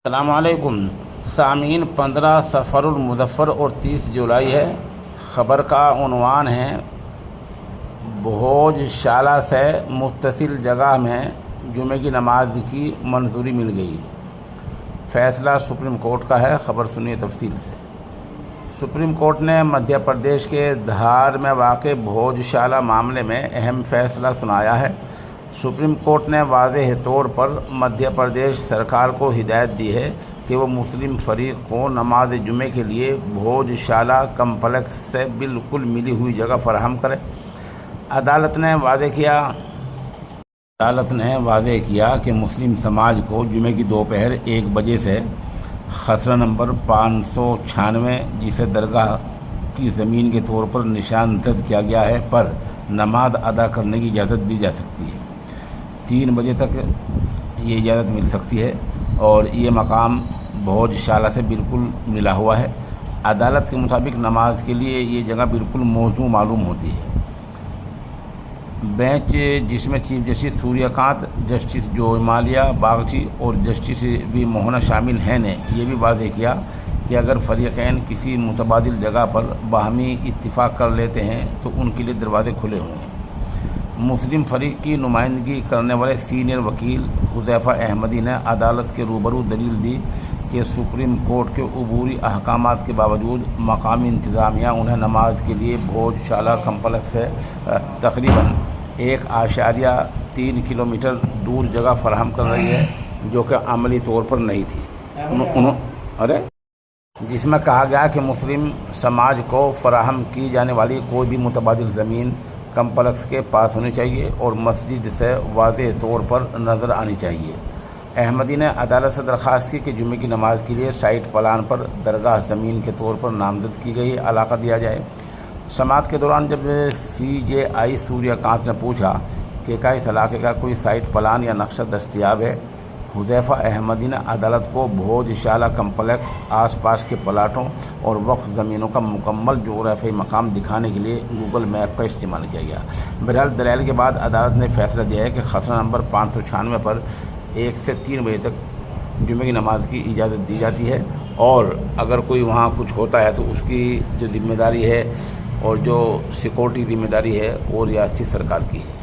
السلام علیکم سامعین، 15 سفر المظفر اور 30 جولائی ہے۔ خبر کا عنوان ہے بھوج شالہ سے متصل جگہ میں جمعے کی نماز کی منظوری مل گئی۔ فیصلہ سپریم کورٹ کا ہے۔ خبر سنیے تفصیل سے۔ سپریم کورٹ نے مدھیہ پردیش کے دھار میں واقع بھوج شالہ معاملے میں اہم فیصلہ سنایا ہے۔ سپریم کورٹ نے واضح طور پر مدھیہ پردیش سرکار کو ہدایت دی ہے کہ وہ مسلم فریق کو نماز جمعے کے لیے بھوج شالہ کمپلیکس سے بالکل ملی ہوئی جگہ فراہم کرے۔ عدالت نے واضح کیا کہ مسلم سماج کو جمعے کی دوپہر 1 بجے سے خسرہ نمبر 596، جسے درگاہ کی زمین کے طور پر نشاندہی کیا گیا ہے، پر نماز ادا کرنے کی اجازت دی جا سکتی ہے۔ 3 بجے تک یہ اجازت مل سکتی ہے اور یہ مقام بھوج شالہ سے بالکل ملا ہوا ہے۔ عدالت کے مطابق نماز کے لیے یہ جگہ بالکل موزوں معلوم ہوتی ہے۔ بینچ، جس میں چیف جسٹس سوریہ کانت، جسٹس جو مالیہ باگچی اور جسٹس وی موہنا شامل ہیں، نے یہ بھی واضح کیا کہ اگر فریقین کسی متبادل جگہ پر باہمی اتفاق کر لیتے ہیں تو ان کے لیے دروازے کھلے ہوں گے۔ مسلم فریق کی نمائندگی کرنے والے سینئر وکیل حذیفہ احمدی نے عدالت کے روبرو دلیل دی کہ سپریم کورٹ کے عبوری احکامات کے باوجود مقامی انتظامیہ انہیں نماز کے لیے بھوج شالہ کمپلیکس سے تقریباً 1.3 کلومیٹر دور جگہ فراہم کر رہی ہے، جو کہ عملی طور پر نہیں تھی۔ جس میں کہا گیا کہ مسلم سماج کو فراہم کی جانے والی کوئی بھی متبادل زمین کمپلیکس کے پاس ہونی چاہیے اور مسجد سے واضح طور پر نظر آنی چاہیے۔ احمدی نے عدالت سے درخواست کی کہ جمعے کی نماز کے لیے سائٹ پلان پر درگاہ زمین کے طور پر نامزد کی گئی علاقہ دیا جائے۔ سماعت کے دوران جب CJI سوریہ کانت نے پوچھا کہ کیا اس علاقے کا کوئی سائٹ پلان یا نقشہ دستیاب ہے، حذیفہ احمدی نے عدالت کو بھوج شالہ کمپلیکس، آس پاس کے پلاٹوں اور وقف زمینوں کا مکمل جغرافیائی مقام دکھانے کے لیے گوگل میپ کا استعمال کیا گیا۔ بہرحال دلائل کے بعد عدالت نے فیصلہ دیا ہے کہ خسرہ نمبر 596 پر 1 سے 3 بجے تک جمعے کی نماز کی اجازت دی جاتی ہے، اور اگر کوئی وہاں کچھ ہوتا ہے تو اس کی جو ذمہ داری ہے اور جو سیکورٹی ذمہ داری ہے وہ ریاستی سرکار کی ہے۔